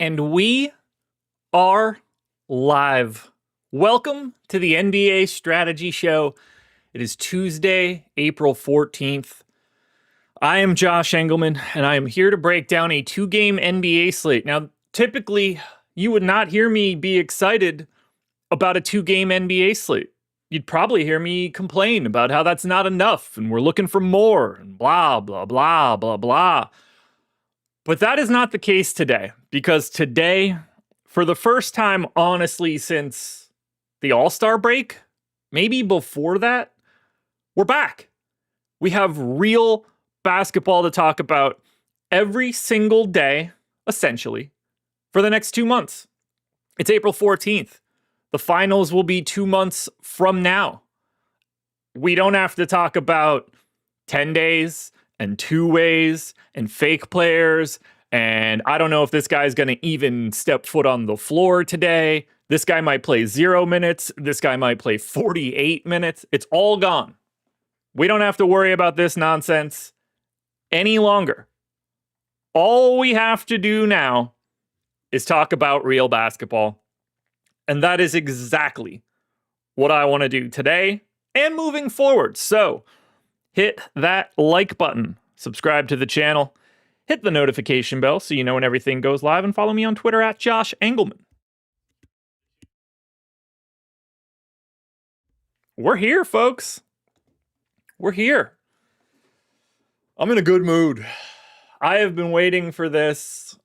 And we are live. Welcome to the NBA Strategy Show. It is Tuesday, April 14th. I am Josh Engleman, and I am here to break down a two-game NBA slate. Now, typically, you would not hear me be excited about a two-game NBA slate. You'd probably hear me complain about how that's not enough, and we're looking for more, and blah, blah, blah, blah, blah. But that is not the case today, because today, for the first time, honestly, since the All-Star break, maybe before that, we're back. We have real basketball to talk about every single day, essentially, for the next 2 months. It's April 14th. The finals will be 2 months from now. We don't have to talk about 10 days and 2 ways and fake players. And I don't know if this guy's going to even step foot on the floor today. This guy might play 0 minutes. This guy might play 48 minutes. It's all gone. We don't have to worry about this nonsense any longer. All we have to do now is talk about real basketball. And that is exactly what I want to do today and moving forward. So hit that like button, subscribe to the channel, hit the notification bell so you know when everything goes live, and follow me on Twitter at Josh Engleman. We're here, folks. We're here. I'm in a good mood. I have been waiting for this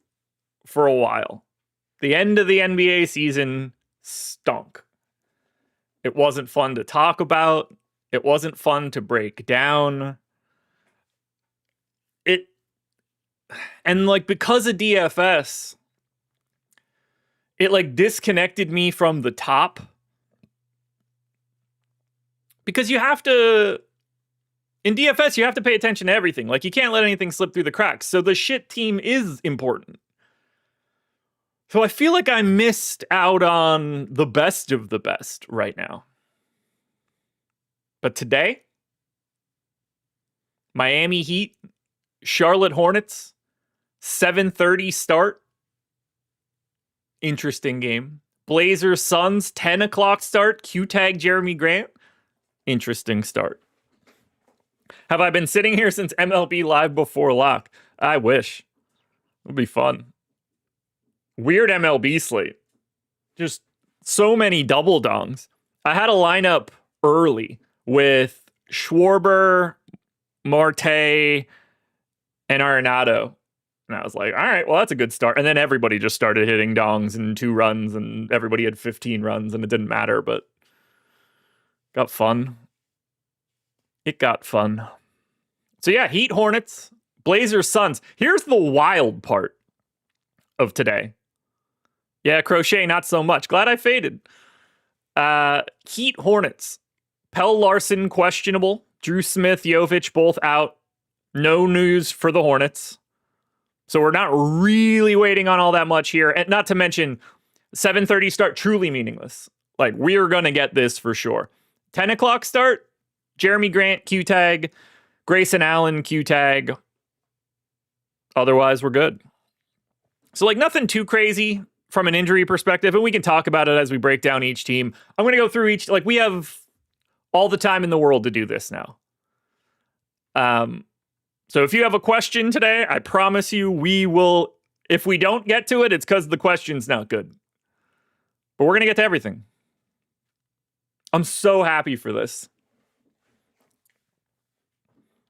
for a while. The end of the NBA season stunk. It wasn't fun to talk about. It wasn't fun to break down. Because of DFS, it disconnected me from the top. Because you have to, in DFS, you have to pay attention to everything. You can't let anything slip through the cracks. So the shit team is important. So I feel like I missed out on the best of the best right now. But today, Miami Heat, Charlotte Hornets, 7:30 start. Interesting game. Blazers Suns, 10 o'clock start. Q-tag Jeremy Grant. Interesting start. Have I been sitting here since MLB Live before lock? I wish. It would be fun. Weird MLB slate. Just so many double dongs. I had a lineup early with Schwarber, Marte, and Arenado. And I was like, all right, well, that's a good start. And then everybody just started hitting dongs and 2 runs, and everybody had 15 runs, and it didn't matter, but got fun. It got fun. So yeah, Heat Hornets, Blazers Suns. Here's the wild part of today. Yeah, Crochet, not so much. Glad I faded. Heat Hornets. Pell Larson questionable. Drew Smith, Jovic both out. No news for the Hornets. So we're not really waiting on all that much here. And not to mention, 7:30 start, truly meaningless. We're going to get this for sure. 10 o'clock start, Jeremy Grant, Q-tag. Grayson Allen, Q-tag. Otherwise, we're good. So, nothing too crazy from an injury perspective, and we can talk about it as we break down each team. I'm going to go through each, we have all the time in the world to do this now. So if you have a question today, I promise you we will, if we don't get to it, it's because the question's not good. But we're going to get to everything. I'm so happy for this.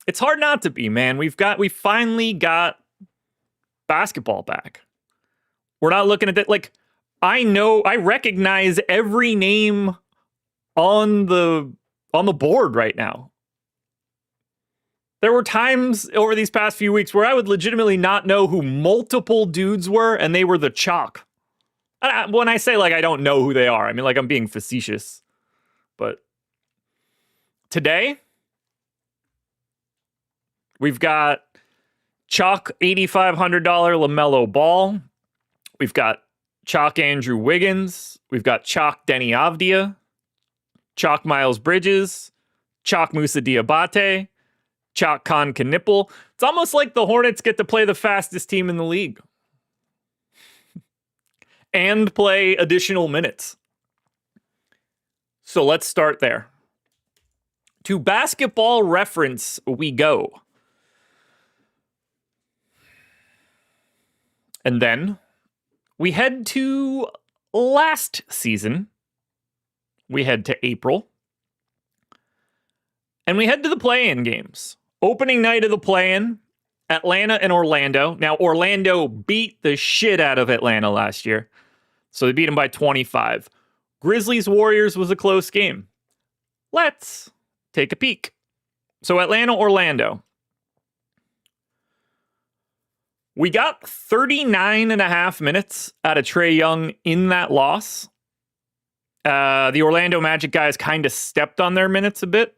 It's hard not to be, man. We finally got basketball back. We're not looking at that. I recognize every name on the board right now. There were times over these past few weeks where I would legitimately not know who multiple dudes were, and they were the chalk. When I say I don't know who they are, I mean I'm being facetious. But today, we've got chalk $8,500 LaMelo Ball. We've got chalk Andrew Wiggins. We've got chalk Denny Avdia. Chalk Miles Bridges. Chalk Musa Diabate. Chalk Khan Knipple. It's almost like the Hornets get to play the fastest team in the league. and play additional minutes. So let's start there. To Basketball Reference we go. And then we head to last season. We head to April. And we head to the play-in games. Opening night of the play-in, Atlanta and Orlando. Now, Orlando beat the shit out of Atlanta last year. So they beat them by 25. Grizzlies-Warriors was a close game. Let's take a peek. So Atlanta-Orlando. We got 39.5 minutes out of Trae Young in that loss. The Orlando Magic guys kind of stepped on their minutes a bit.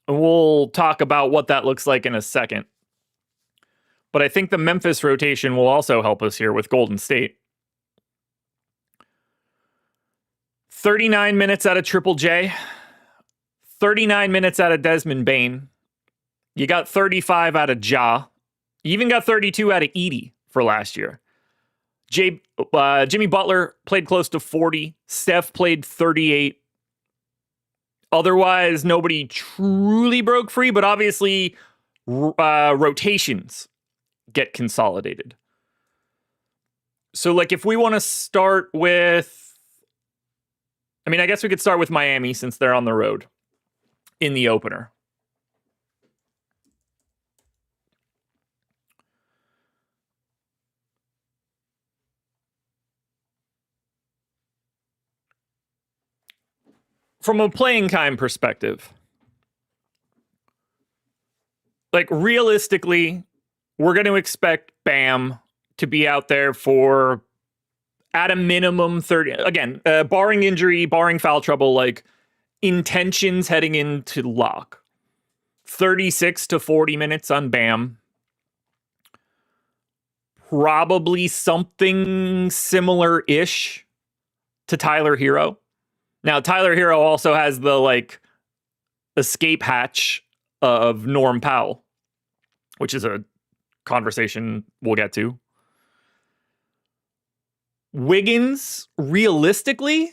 We'll talk about what that looks like in a second. But I think the Memphis rotation will also help us here with Golden State. 39 minutes out of Triple J. 39 minutes out of Desmond Bane. You got 35 out of Ja. You even got 32 out of Edey for last year. Jimmy Butler played close to 40. Steph played 38. Otherwise, nobody truly broke free, but obviously rotations get consolidated. So, like, if we want to start with... I guess we could start with Miami since they're on the road in the opener. From a playing time perspective, like realistically, we're going to expect Bam to be out there for at a minimum 30. Again, barring injury, barring foul trouble, like intentions heading into lock. 36 to 40 minutes on Bam. Probably something similar-ish to Tyler Hero. Now, Tyler Hero also has the, like, escape hatch of Norm Powell, which is a conversation we'll get to. Wiggins, realistically,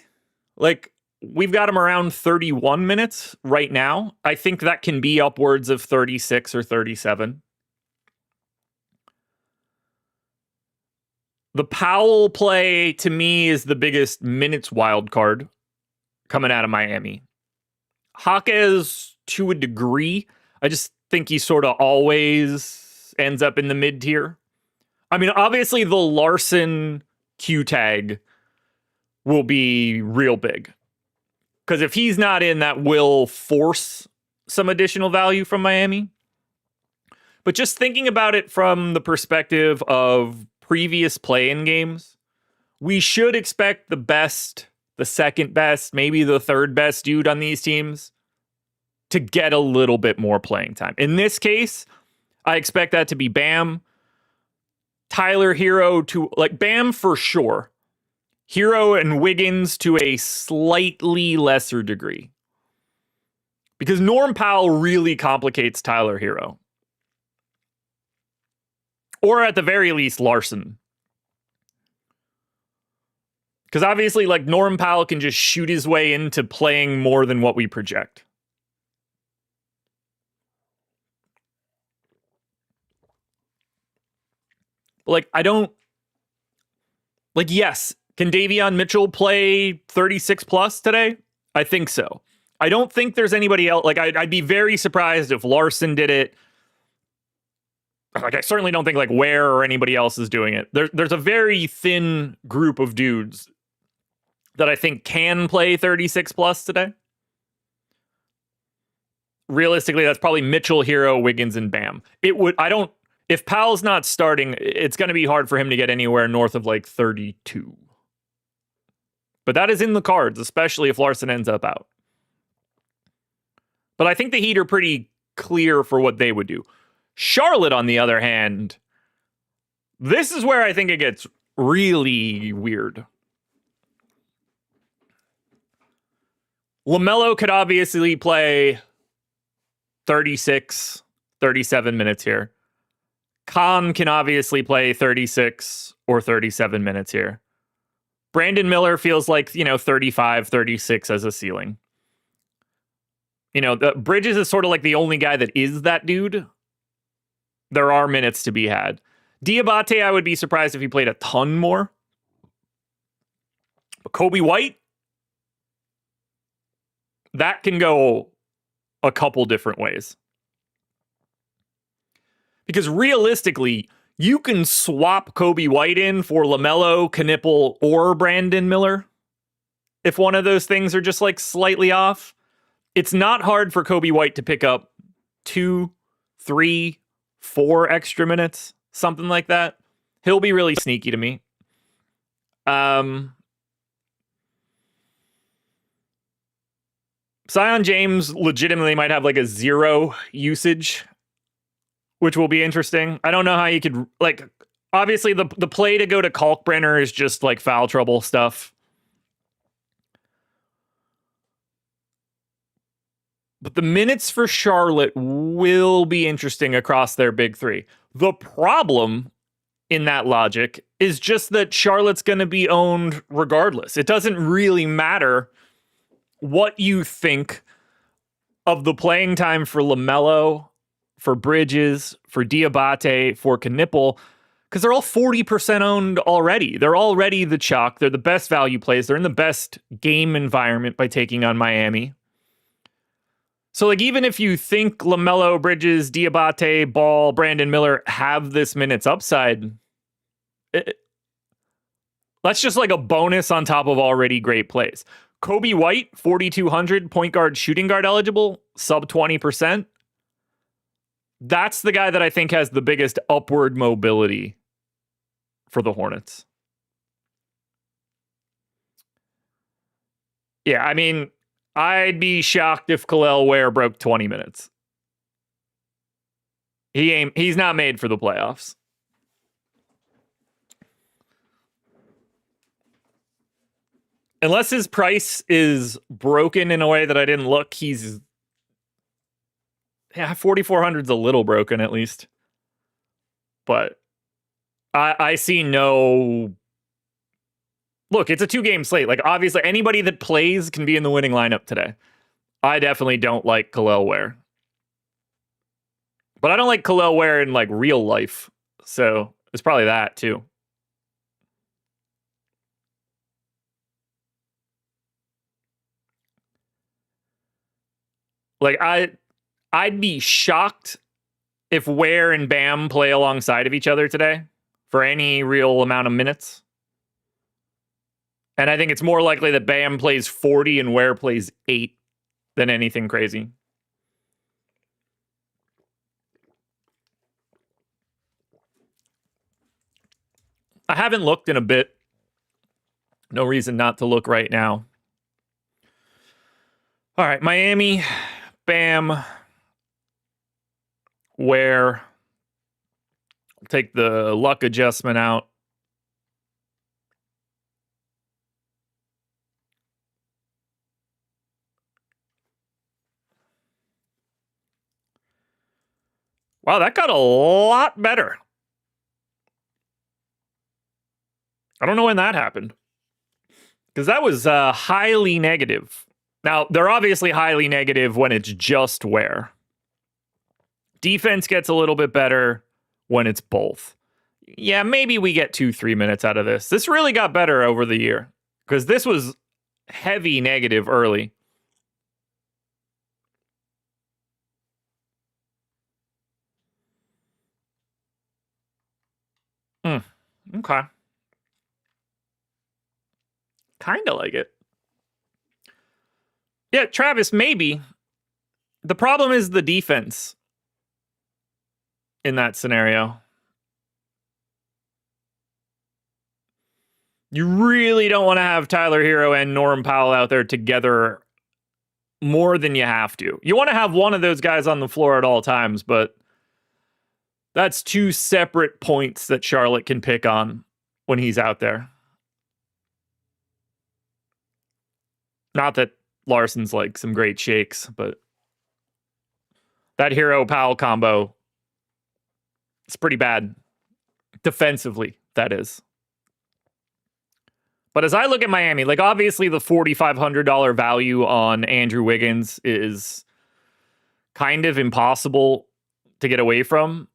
like, we've got him around 31 minutes right now. I think that can be upwards of 36 or 37. The Powell play, to me, is the biggest minutes wild card coming out of Miami. Jaquez, to a degree, I just think he sort of always ends up in the mid-tier. Obviously, the Larson Q tag will be real big. Because if he's not in, that will force some additional value from Miami. But just thinking about it from the perspective of previous play-in games, we should expect the best, the second best, maybe the third best dude on these teams to get a little bit more playing time. In this case, I expect that to be Bam. Tyler Hero to, like, Bam for sure. Hero and Wiggins to a slightly lesser degree. Because Norm Powell really complicates Tyler Hero. Or at the very least, Larson. Because obviously, like, Norm Powell can just shoot his way into playing more than what we project. Like, I don't... Like, yes, can Davion Mitchell play 36 plus today? I think so. I don't think there's anybody else. Like, I'd be very surprised if Larson did it. Like, I certainly don't think, like, Ware or anybody else is doing it. There's a very thin group of dudes that I think can play 36 plus today. Realistically, that's probably Mitchell, Hero, Wiggins, and Bam. If Powell's not starting, it's going to be hard for him to get anywhere north of, like, 32. But that is in the cards, especially if Larson ends up out. But I think the Heat are pretty clear for what they would do. Charlotte, on the other hand, this is where I think it gets really weird. LaMelo could obviously play 36, 37 minutes here. Khan can obviously play 36 or 37 minutes here. Brandon Miller feels like, 35, 36 as a ceiling. The Bridges is sort of like the only guy that is that dude. There are minutes to be had. Diabate, I would be surprised if he played a ton more. But Kobe White, that can go a couple different ways. Because realistically, you can swap Kobe White in for LaMelo, Knipple, or Brandon Miller. If one of those things are just like slightly off. It's not hard for Kobe White to pick up 2, 3, 4 extra minutes, something like that. He'll be really sneaky to me. Zion James legitimately might have like a 0 usage, which will be interesting. I don't know how you could, like, obviously the play to go to Kalkbrenner is just like foul trouble stuff. But the minutes for Charlotte will be interesting across their big three. The problem in that logic is just that Charlotte's going to be owned regardless. It doesn't really matter what you think of the playing time for LaMelo, for Bridges, for Diabate, for Knipple, because they're all 40% owned already. They're already the chalk. They're the best value plays. They're in the best game environment by taking on Miami. So, like, even if you think LaMelo, Bridges, Diabate, Ball, Brandon Miller have this minutes upside, that's just like a bonus on top of already great plays. Kobe White, 4,200, point guard, shooting guard eligible, sub 20%. That's the guy that I think has the biggest upward mobility for the Hornets. Yeah, I mean, I'd be shocked if Kel'el Ware broke 20 minutes. He's not made for the playoffs. Unless his price is broken in a way that I didn't look, 4,400 is a little broken at least. But I see no... Look, it's a 2-game slate. Like, obviously, anybody that plays can be in the winning lineup today. I definitely don't like Kel'el Ware. But I don't like Kel'el Ware in, like, real life. So, it's probably that, too. Like, I'd be shocked if Ware and Bam play alongside of each other today for any real amount of minutes. And I think it's more likely that Bam plays 40 and Ware plays 8 than anything crazy. I haven't looked in a bit. No reason not to look right now. All right, Miami, Bam, Ware. Take the luck adjustment out. Wow, that got a lot better. I don't know when that happened. Because that was highly negative. Now, they're obviously highly negative when it's just Ware. Defense gets a little bit better when it's both. Yeah, maybe we get 2-3 minutes out of this. This really got better over the year. Because this was heavy negative early. Okay. Kind of like it. Yeah, Travis, maybe. The problem is the defense in that scenario. You really don't want to have Tyler Hero and Norm Powell out there together more than you have to. You want to have one of those guys on the floor at all times, but that's 2 separate points that Charlotte can pick on when he's out there. Not that Larson's like some great shakes, but that Hero Powell combo, it's pretty bad defensively, that is. But as I look at Miami, like obviously the $4,500 value on Andrew Wiggins is kind of impossible to get away from.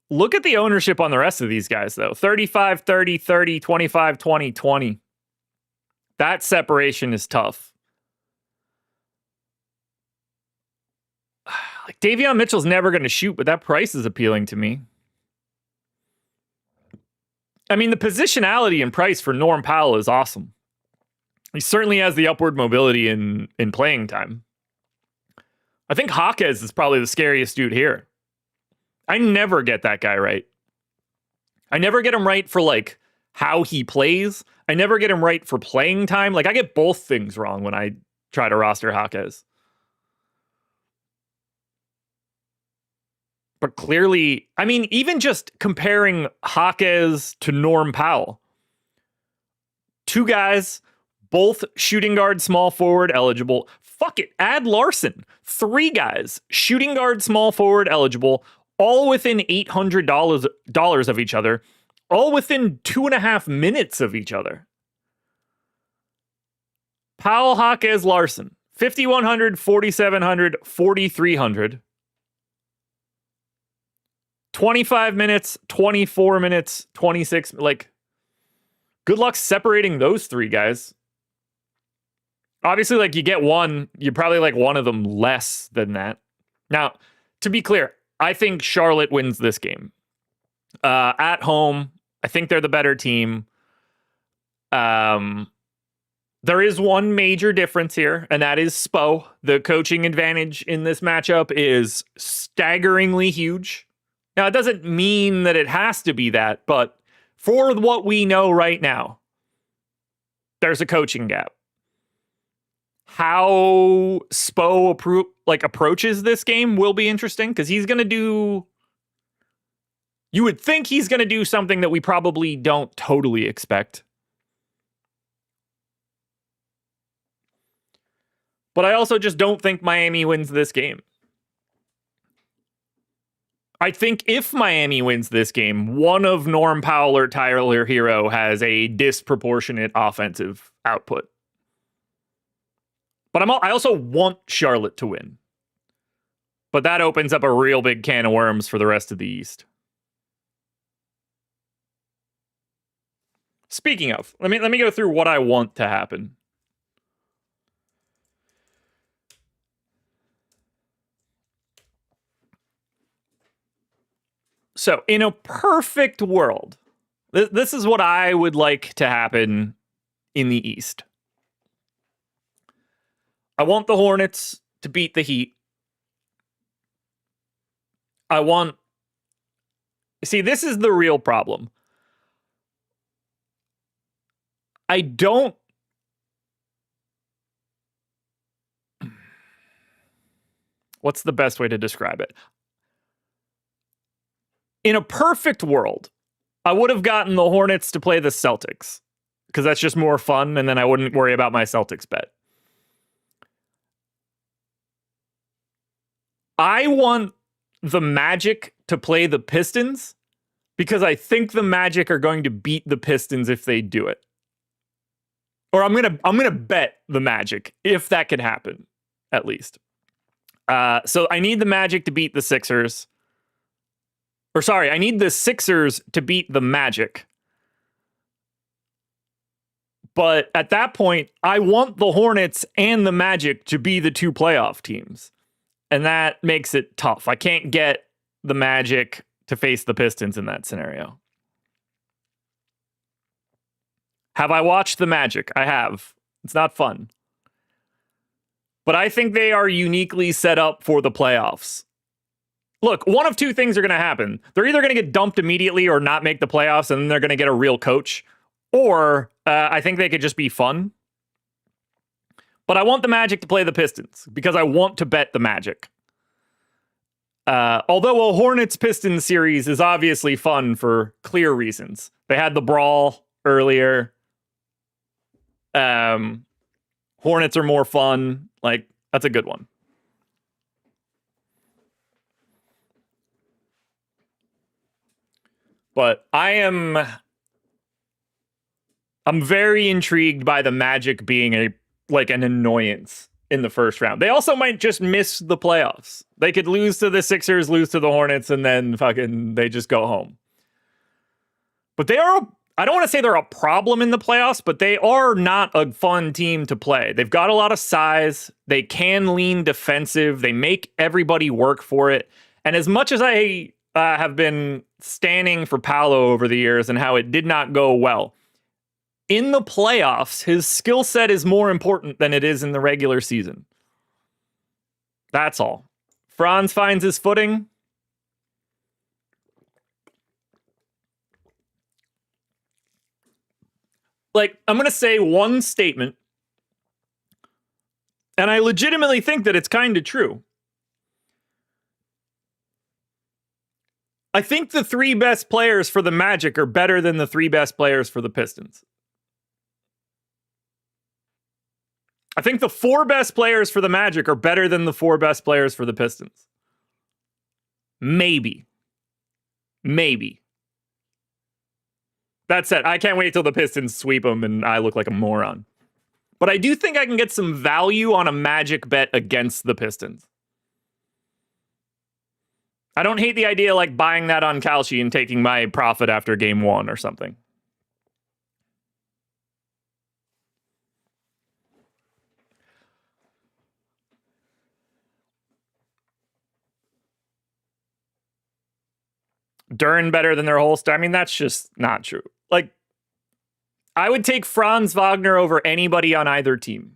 Look at the ownership on the rest of these guys, though. 35, 30, 30, 25, 20, 20. That separation is tough. Like Davion Mitchell's never going to shoot, but that price is appealing to me. I mean, the positionality and price for Norm Powell is awesome. He certainly has the upward mobility in playing time. I think Jaquez is probably the scariest dude here. I never get that guy right. I never get him right for like how he plays. I never get him right for playing time. Like I get both things wrong when I try to roster Jaquez. But clearly, I mean, even just comparing Jaquez to Norm Powell. Two guys, both shooting guard, small forward eligible. Fuck it, add Larson. Three guys, shooting guard, small forward eligible, all within $800 of each other, all within 2.5 minutes of each other. Powell, Jaquez, Larson, 5,100, 4,700, 4,300. 25 minutes, 24 minutes, 26. Like, good luck separating those three guys. Obviously, like, you get one, you probably like one of them less than that. Now, to be clear, I think Charlotte wins this game. At home, I think they're the better team. There is one major difference here, and that is Spo. The coaching advantage in this matchup is staggeringly huge. Now, it doesn't mean that it has to be that, but for what we know right now, there's a coaching gap. How Spo approaches this game will be interesting because he's going to do... You would think he's going to do something that we probably don't totally expect. But I also just don't think Miami wins this game. I think if Miami wins this game, one of Norm Powell or Tyler Hero has a disproportionate offensive output. But I also want Charlotte to win. But that opens up a real big can of worms for the rest of the East. Speaking of, let me go through what I want to happen. So, in a perfect world, this is what I would like to happen in the East. I want the Hornets to beat the Heat. See, this is the real problem. What's the best way to describe it? In a perfect world, I would have gotten the Hornets to play the Celtics because that's just more fun, and then I wouldn't worry about my Celtics bet. I want the Magic to play the Pistons because I think the Magic are going to beat the Pistons if they do it. Or I'm gonna bet the Magic if that could happen, at least. So I need the Magic to beat the Sixers. Or sorry, I need the Sixers to beat the Magic. But at that point, I want the Hornets and the Magic to be the two playoff teams. And that makes it tough. I can't get the Magic to face the Pistons in that scenario. Have I watched the Magic? I have. It's not fun. But I think they are uniquely set up for the playoffs. Look, one of two things are going to happen. They're either going to get dumped immediately or not make the playoffs, and then they're going to get a real coach. Or I think they could just be fun. But I want the Magic to play the Pistons because I want to bet the Magic. Although a Hornets-Pistons series is obviously fun for clear reasons. They had the brawl earlier. Hornets are more fun. Like, that's a good one. But I'm I'm very intrigued by the Magic being an annoyance in the first round. They also might just miss the playoffs. They could lose to the Sixers, lose to the Hornets, and then they just go home. But I don't want to say they're a problem in the playoffs, but they are not a fun team to play. They've got a lot of size. They can lean defensive. They make everybody work for it. And as much as I have been standing for Paolo over the years and how it did not go well, in the playoffs, his skill set is more important than it is in the regular season. That's all. Franz finds his footing. I'm going to say one statement, and I legitimately think that it's kind of true. I think the 3 best players for the Magic are better than the 3 best players for the Pistons. I think the 4 best players for the Magic are better than the 4 best players for the Pistons. Maybe. That said, I can't wait till the Pistons sweep them and I look like a moron. But I do think I can get some value on a Magic bet against the Pistons. I don't hate the idea buying that on Kalshi and taking my profit after game 1 or something. Duren better than their Holster. I mean, that's just not true. I would take Franz Wagner over anybody on either team.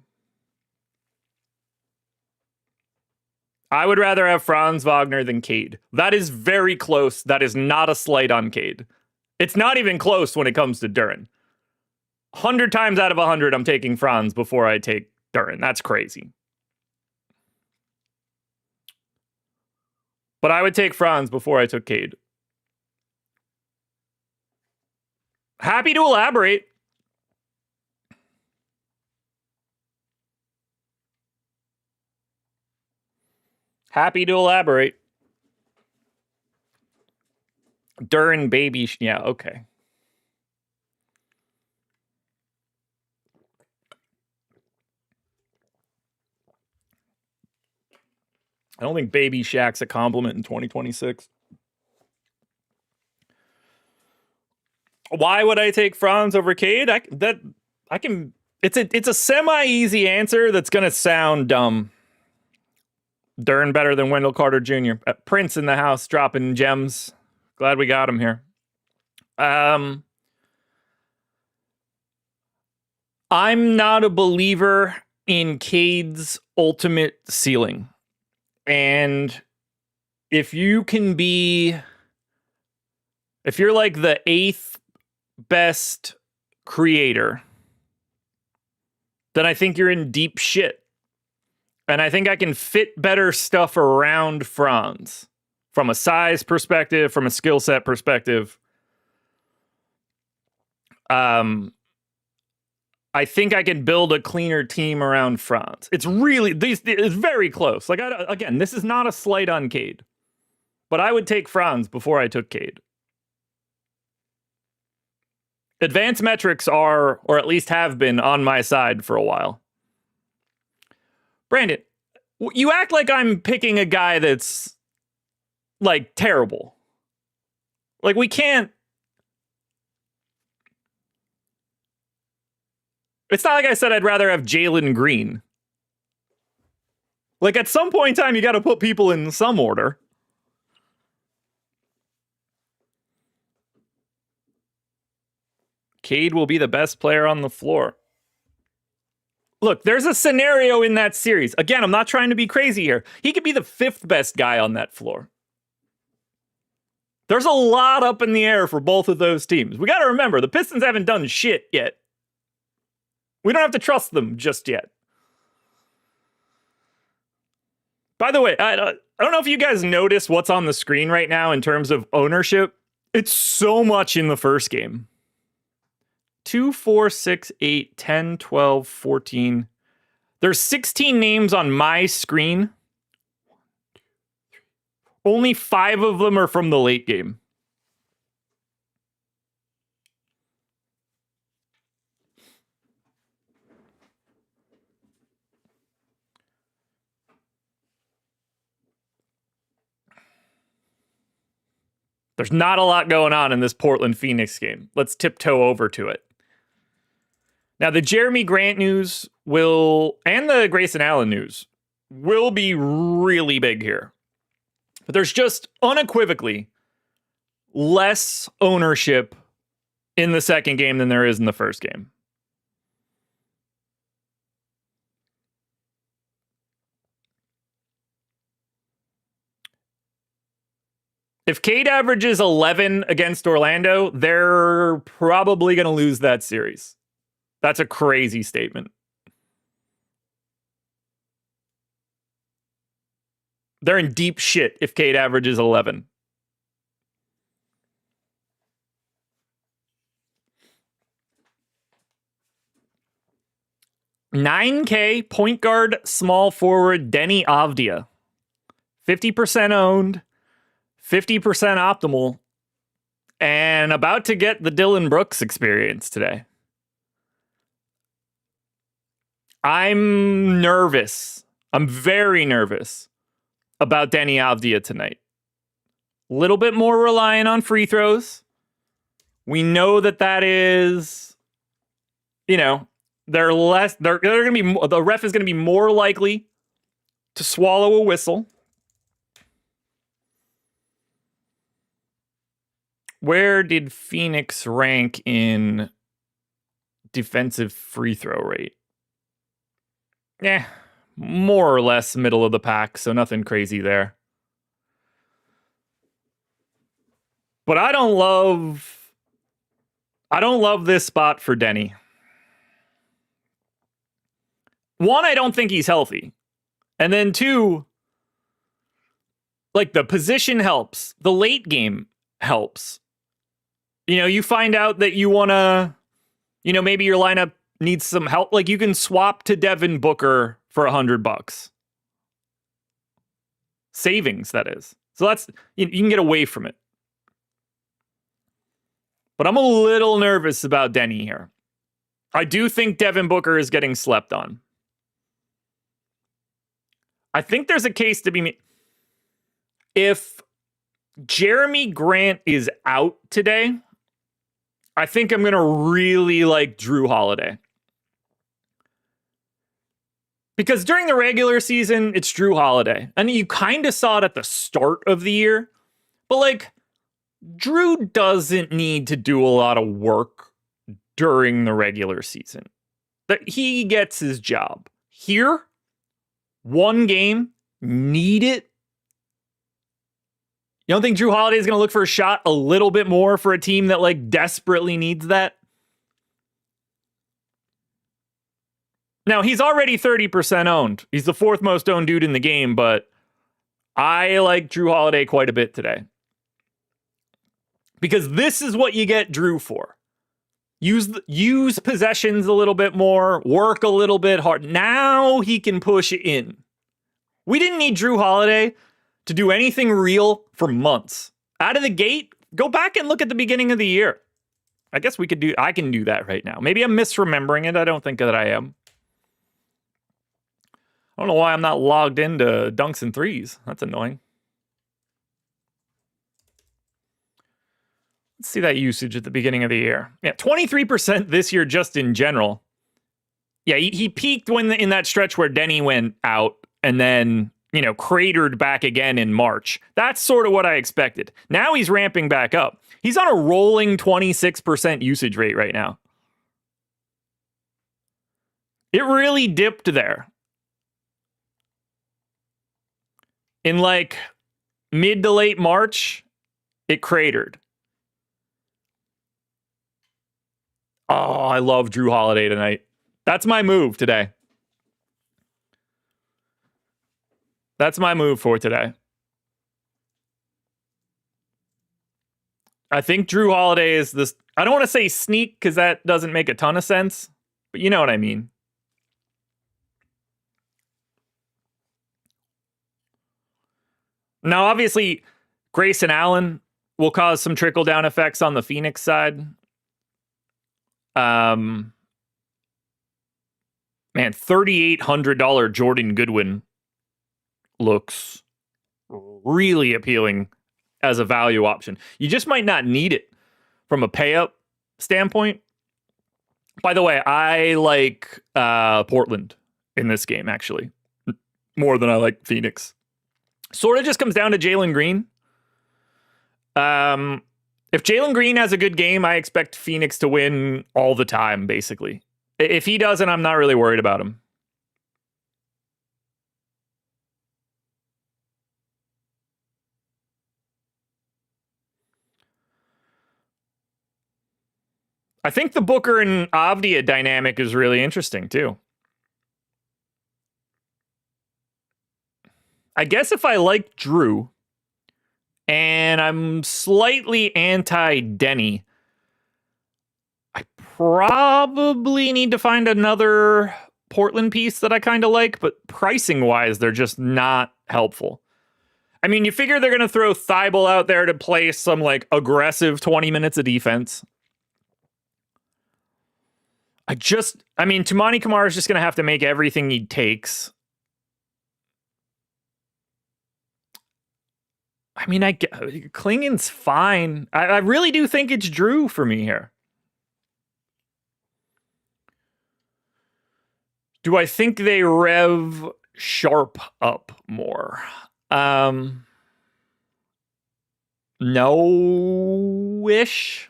I would rather have Franz Wagner than Cade. That is very close. That is not a slight on Cade. It's not even close when it comes to Duren. 100 times out of 100, I'm taking Franz before I take Duren. That's crazy. But I would take Franz before I took Cade. Happy to elaborate. Duren, baby. Yeah, okay. I don't think Baby Shaq's a compliment in 2026. Why would I take Franz over Cade? It's a semi-easy answer that's gonna sound dumb. Duren better than Wendell Carter Jr. Prince in the house dropping gems. Glad we got him here. I'm not a believer in Cade's ultimate ceiling. And if you're the 8th best creator, then I think you're in deep shit. And I think I can fit better stuff around Franz from a size perspective, from a skill set perspective. I think I can build a cleaner team around Franz. It's very close. Again, this is not a slight on Cade, but I would take Franz before I took Cade. Advanced metrics are, or at least have been, on my side for a while. Brandon, you act like I'm picking a guy that's terrible. We can't. It's not like I said I'd rather have Jalen Green. At some point in time, you got to put people in some order. Cade will be the best player on the floor. Look, there's a scenario in that series. Again, I'm not trying to be crazy here. He could be the 5th best guy on that floor. There's a lot up in the air for both of those teams. We got to remember, the Pistons haven't done shit yet. We don't have to trust them just yet. By the way, I don't know if you guys notice what's on the screen right now in terms of ownership. It's so much in the first game. 2, 4, 6, 8, 10, 12, 14. There's 16 names on my screen. Only 5 of them are from the late game. There's not a lot going on in this Portland-Phoenix game. Let's tiptoe over to it. Now, the Jeremy Grant news and the Grayson Allen news will be really big here. But there's just unequivocally less ownership in the second game than there is in the first game. If Cade averages 11 against Orlando, they're probably going to lose that series. That's a crazy statement. They're in deep shit if Cade averages 11. $9K point guard small forward Denny Avdia. 50% owned, 50% optimal, and about to get the Dylan Brooks experience today. I'm nervous. I'm very nervous about Denny Avdia tonight. A little bit more reliant on free throws. We know that is, they're going to be, the ref is going to be more likely to swallow a whistle. Where did Phoenix rank in defensive free throw rate? More or less middle of the pack, so nothing crazy there. But I don't love this spot for Denny. One, I don't think he's healthy. And then two, like, the position helps. The late game helps. You find out that you want to, maybe your lineup needs some help. Like, you can swap to Devin Booker for $100. Savings, that is. So that's, you can get away from it. But I'm a little nervous about Denny here. I do think Devin Booker is getting slept on. I think there's a case to be made. If Jeremy Grant is out today, I think I'm going to really like Drew Holiday. Because during the regular season, it's Drew Holiday. And you kind of saw it at the start of the year. But, like, Drew doesn't need to do a lot of work during the regular season. That he gets his job. Here, one game, need it. You don't think Drew Holiday is going to look for a shot a little bit more for a team that, like, desperately needs that? Now, he's already 30% owned. He's the fourth most owned dude in the game, but I like Drew Holiday quite a bit today. Because this is what you get Drew for. Use possessions a little bit more, work a little bit hard. Now he can push in. We didn't need Drew Holiday to do anything real for months. Out of the gate, go back and look at the beginning of the year. I guess I can do that right now. Maybe I'm misremembering it. I don't think that I am. I don't know why I'm not logged into dunks and threes. That's annoying. Let's see that usage at the beginning of the year. Yeah, 23% this year just in general. Yeah, he peaked in that stretch where Denny went out and then, cratered back again in March. That's sort of what I expected. Now he's ramping back up. He's on a rolling 26% usage rate right now. It really dipped there. In like mid to late March, it cratered. Oh, I love Drew Holiday tonight. That's my move today. That's my move for today. I think Drew Holiday is this. I don't want to say sneak because that doesn't make a ton of sense, but you know what I mean. Now, obviously, Grayson Allen will cause some trickle-down effects on the Phoenix side. Man, $3,800 Jordan Goodwin looks really appealing as a value option. You just might not need it from a pay up standpoint. By the way, I like Portland in this game, actually, more than I like Phoenix. Sort of just comes down to Jalen Green. If Jalen Green has a good game, I expect Phoenix to win all the time, basically. If he doesn't, I'm not really worried about him. I think the Booker and Avdia dynamic is really interesting, too. I guess if I like Drew and I'm slightly anti-Denny, I probably need to find another Portland piece that I kind of like, but pricing-wise, they're just not helpful. I mean, you figure they're going to throw Thibault out there to play some like aggressive 20 minutes of defense. Toumani Camara is just going to have to make everything he takes. I mean, Klingen's fine. I really do think it's Drew for me here. Do I think they rev Sharp up more? No-ish.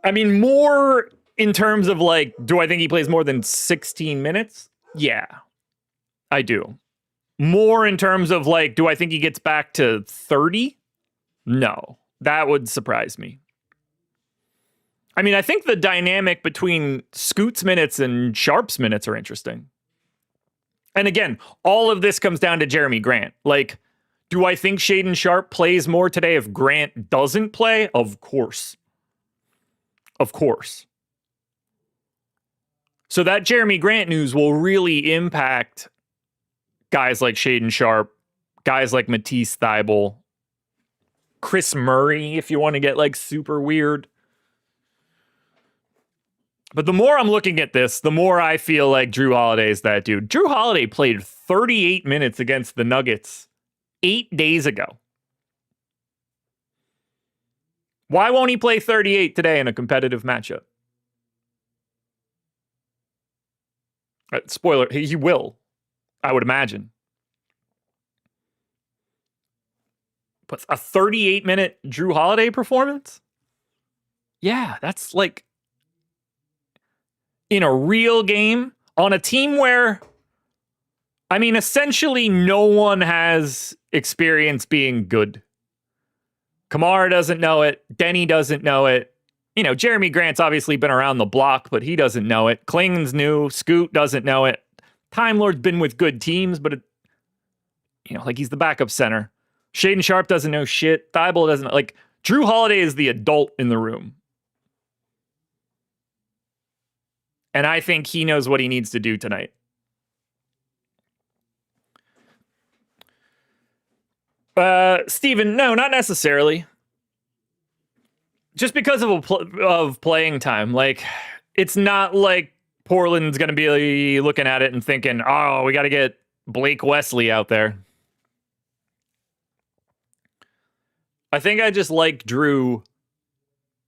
I mean, more in terms of like, do I think he plays more than 16 minutes? Yeah, I do. More in terms of like, do I think he gets back to 30? No, that would surprise me. I mean, I think the dynamic between Scoot's minutes and Sharp's minutes are interesting. And again, all of this comes down to Jeremy Grant. Like, do I think Shaedon Sharp plays more today if Grant doesn't play? Of course. Of course. So that Jeremy Grant news will really impact guys like Shaedon Sharp, guys like Matisse Thybulle, Chris Murray, if you want to get like super weird. But the more I'm looking at this, the more I feel like Drew Holiday is that dude. Drew Holiday played 38 minutes against the Nuggets 8 days ago. Why won't he play 38 today in a competitive matchup? Spoiler, he will, I would imagine. But a 38-minute Drew Holiday performance? Yeah, that's like in a real game on a team where, I mean, essentially no one has experience being good. Kamara doesn't know it. Denny doesn't know it. You know, Jeremy Grant's obviously been around the block, but he doesn't know it. Klingen's new. Scoot doesn't know it. Time Lord's been with good teams, but, like he's the backup center. Shaedon Sharp doesn't know shit. Thybulle doesn't know. Like, Drew Holiday is the adult in the room. And I think he knows what he needs to do tonight. Steven, no, not necessarily. Just because of playing time. Like, it's not like Portland's going to be looking at it and thinking, oh, we got to get Blake Wesley out there. I think I just like Drew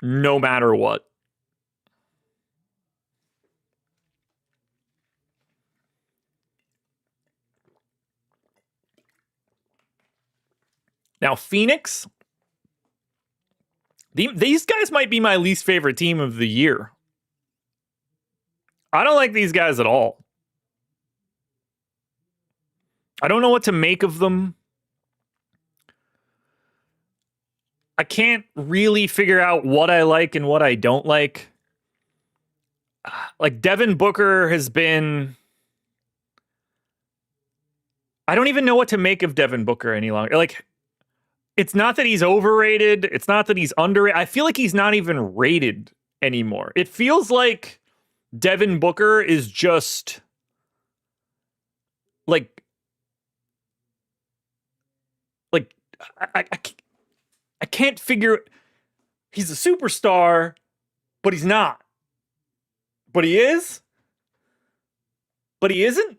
no matter what. Now, Phoenix, these guys might be my least favorite team of the year. I don't like these guys at all. I don't know what to make of them. I can't really figure out what I like and what I don't like. Like, Devin Booker has been... I don't even know what to make of Devin Booker any longer. Like, it's not that he's overrated. It's not that he's underrated. I feel like he's not even rated anymore. It feels like Devin Booker is just like I can't figure. He's a superstar, but he's not. But he is. But he isn't.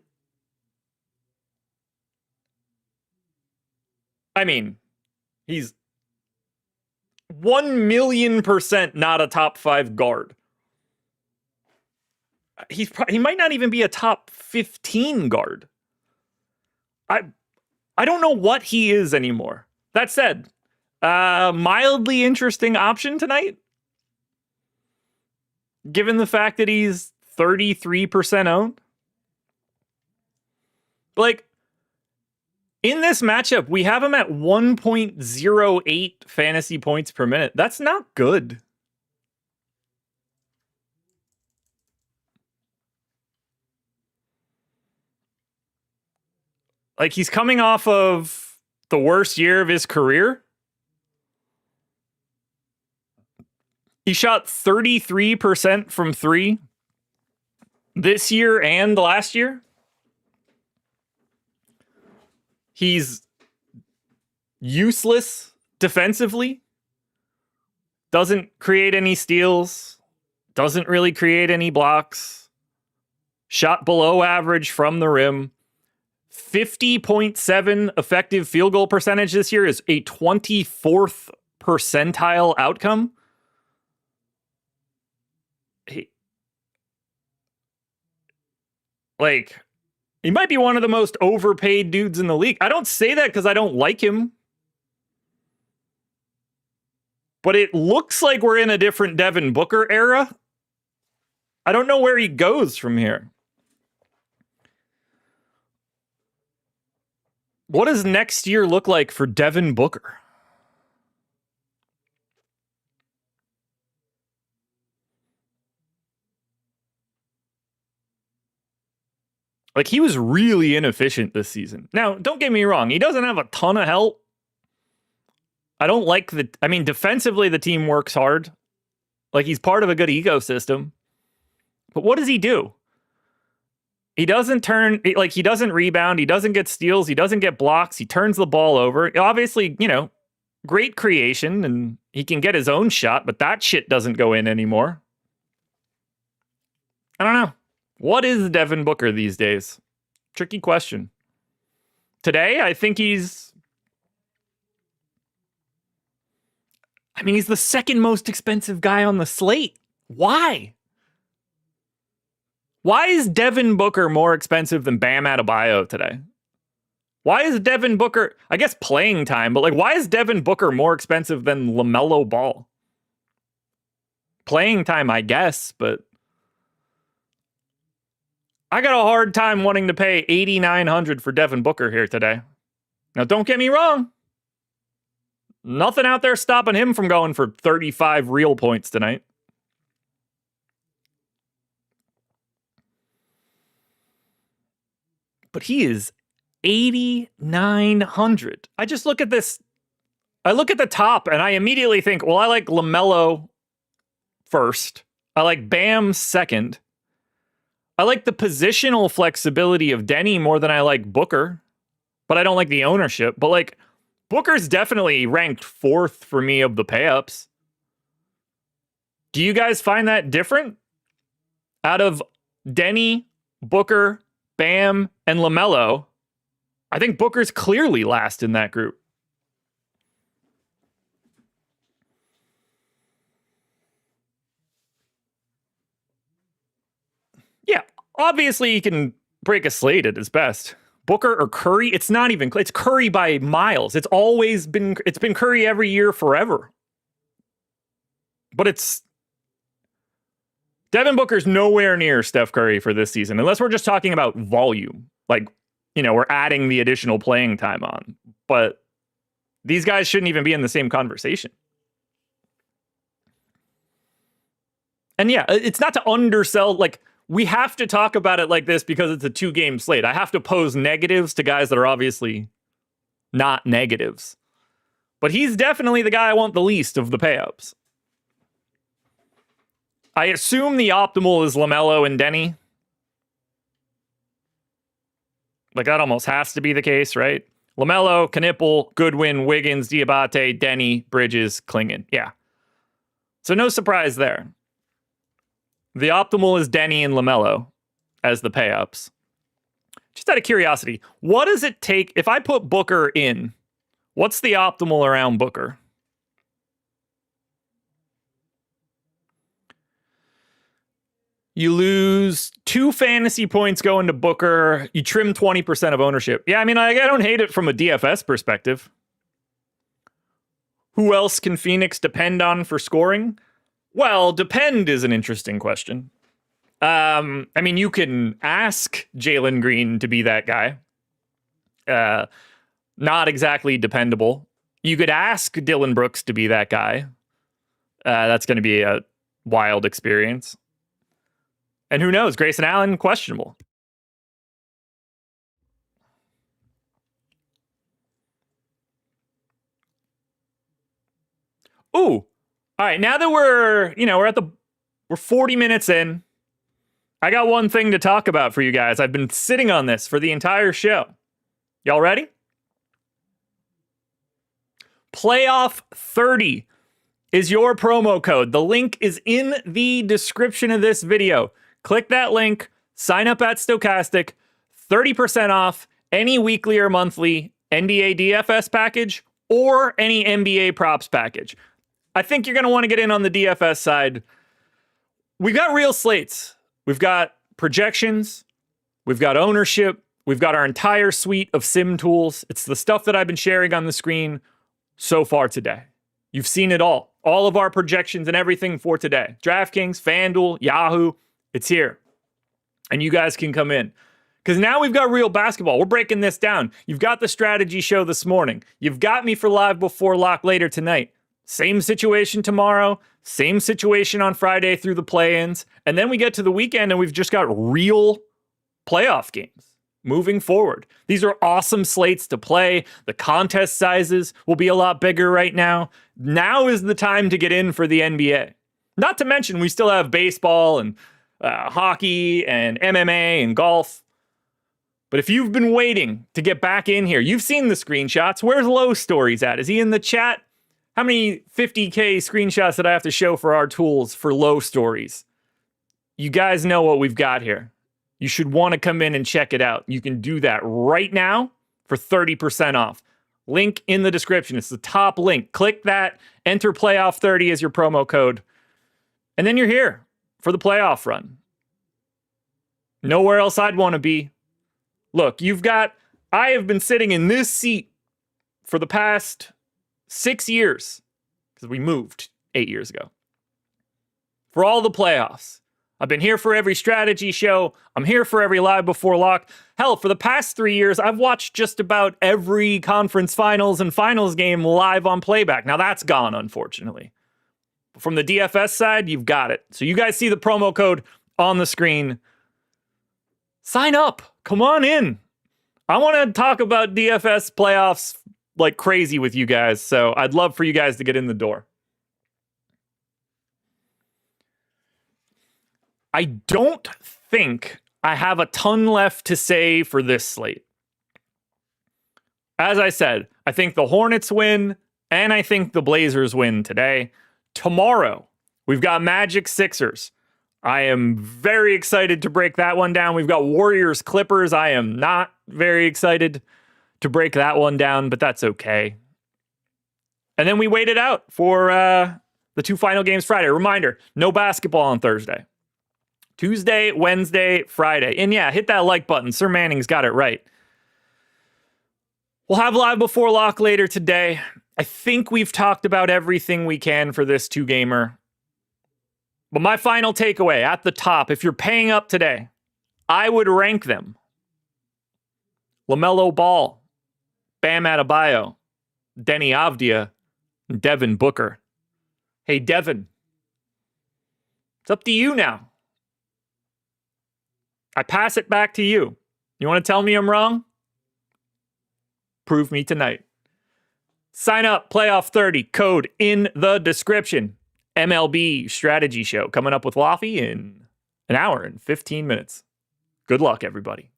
I mean, he's 1,000,000% not a top 5 guard. He might not even be a top 15 guard. I don't know what he is anymore. That said, mildly interesting option tonight, given the fact that he's 33% owned. Like, in this matchup, we have him at 1.08 fantasy points per minute. That's not good. Like, he's coming off of the worst year of his career. He shot 33% from 3 this year and last year. He's useless defensively. Doesn't create any steals. Doesn't really create any blocks. Shot below average from the rim. 50.7 effective field goal percentage this year is a 24th percentile outcome. He might be one of the most overpaid dudes in the league. I don't say that because I don't like him. But it looks like we're in a different Devin Booker era. I don't know where he goes from here. What does next year look like for Devin Booker? Like, he was really inefficient this season. Now, don't get me wrong. He doesn't have a ton of help. I don't like defensively, the team works hard. Like, he's part of a good ecosystem. But what does he do? He doesn't he doesn't rebound. He doesn't get steals. He doesn't get blocks. He turns the ball over. Obviously, great creation, and he can get his own shot, but that shit doesn't go in anymore. I don't know. What is Devin Booker these days? Tricky question. Today, I think he's the second most expensive guy on the slate. Why? Why is Devin Booker more expensive than Bam Adebayo today? Why is Devin Booker, I guess playing time, but why is Devin Booker more expensive than LaMelo Ball? Playing time, I guess, but I got a hard time wanting to pay $8,900 for Devin Booker here today. Now, don't get me wrong. Nothing out there stopping him from going for 35 real points tonight. But he is $8,900. I just look at this. I look at the top and I immediately think, well, I like LaMelo first. I like Bam second. I like the positional flexibility of Denny more than I like Booker. But I don't like the ownership. But Booker's definitely ranked 4th for me of the pay-ups. Do you guys find that different? Out of Denny, Booker, Bam, and LaMelo, I think Booker's clearly last in that group. Yeah, obviously he can break a slate at his best. Booker or Curry, it's Curry by miles. It's been Curry every year forever. But Devin Booker's nowhere near Steph Curry for this season, unless we're just talking about volume. We're adding the additional playing time on. But these guys shouldn't even be in the same conversation. And yeah, it's not to undersell, we have to talk about it like this because it's a 2-game slate. I have to pose negatives to guys that are obviously not negatives. But he's definitely the guy I want the least of the pay-ups. I assume the optimal is LaMelo and Denny. That almost has to be the case, right? LaMelo, Knipple, Goodwin, Wiggins, Diabate, Denny, Bridges, Klingon. Yeah. So no surprise there. The optimal is Denny and LaMelo as the pay-ups. Just out of curiosity, what does it take if I put Booker in? What's the optimal around Booker? You lose 2 fantasy points going to Booker. You trim 20% of ownership. Yeah, I mean, I don't hate it from a DFS perspective. Who else can Phoenix depend on for scoring? Well, depend is an interesting question. I mean, you can ask Jalen Green to be that guy. Not exactly dependable. You could ask Dylan Brooks to be that guy. That's going to be a wild experience. And who knows? Grayson Allen, questionable. Ooh. All right, now that we're 40 minutes in, I got one thing to talk about for you guys. I've been sitting on this for the entire show. Y'all ready? Playoff 30 is your promo code. The link is in the description of this video. Click that link, sign up at Stochastic, 30% off any weekly or monthly NBA DFS package or any NBA props package. I think you're going to want to get in on the DFS side. We've got real slates. We've got projections. We've got ownership. We've got our entire suite of sim tools. It's the stuff that I've been sharing on the screen so far today. You've seen it all of our projections and everything for today. DraftKings, FanDuel, Yahoo, it's here. And you guys can come in. Because now we've got real basketball. We're breaking this down. You've got the strategy show this morning. You've got me for live before lock later tonight. Same situation tomorrow. Same situation on Friday through the play-ins. And then we get to the weekend and we've just got real playoff games moving forward. These are awesome slates to play. The contest sizes will be a lot bigger right now. Now is the time to get in for the NBA. Not to mention we still have baseball and hockey and MMA and golf. But if you've been waiting to get back in here, you've seen the screenshots. Where's Low Stories at? Is he in the chat? How many 50K screenshots did I have to show for our tools for Low Stories? You guys know what we've got here. You should want to come in and check it out. You can do that right now for 30% off. Link in the description. It's the top link. Click that. Enter Playoff 30 as your promo code. And then you're here for the playoff run. Nowhere else I'd want to be. Look, I have been sitting in this seat for the past 6 years, because we moved 8 years ago, for all the playoffs. I've been here for every strategy show. I'm here for every live before lock. Hell, for the past 3 years, I've watched just about every conference finals and finals game live on playback. Now that's gone, unfortunately. But from the DFS side, you've got it. So you guys see the promo code on the screen. Sign up. Come on in. I want to talk about DFS playoffs like crazy with you guys. So I'd love for you guys to get in the door. I don't think I have a ton left to say for this slate. As I said, I think the Hornets win, and I think the Blazers win today. Tomorrow, we've got Magic Sixers. I am very excited to break that one down. We've got Warriors Clippers. I am not very excited to break that one down, but that's okay. And then we wait it out for the 2 final games Friday. Reminder, no basketball on Thursday. Tuesday, Wednesday, Friday. And yeah, hit that like button. Sir Manning's got it right. We'll have live before lock later today. I think we've talked about everything we can for this 2-gamer. But my final takeaway at the top, if you're paying up today, I would rank them. LaMelo Ball, Bam Adebayo, Denny Avdia, and Devin Booker. Hey, Devin, it's up to you now. I pass it back to you. You want to tell me I'm wrong? Prove me tonight. Sign up, Playoff 30, code in the description. MLB Strategy Show coming up with Laffy in an hour and 15 minutes. Good luck, everybody.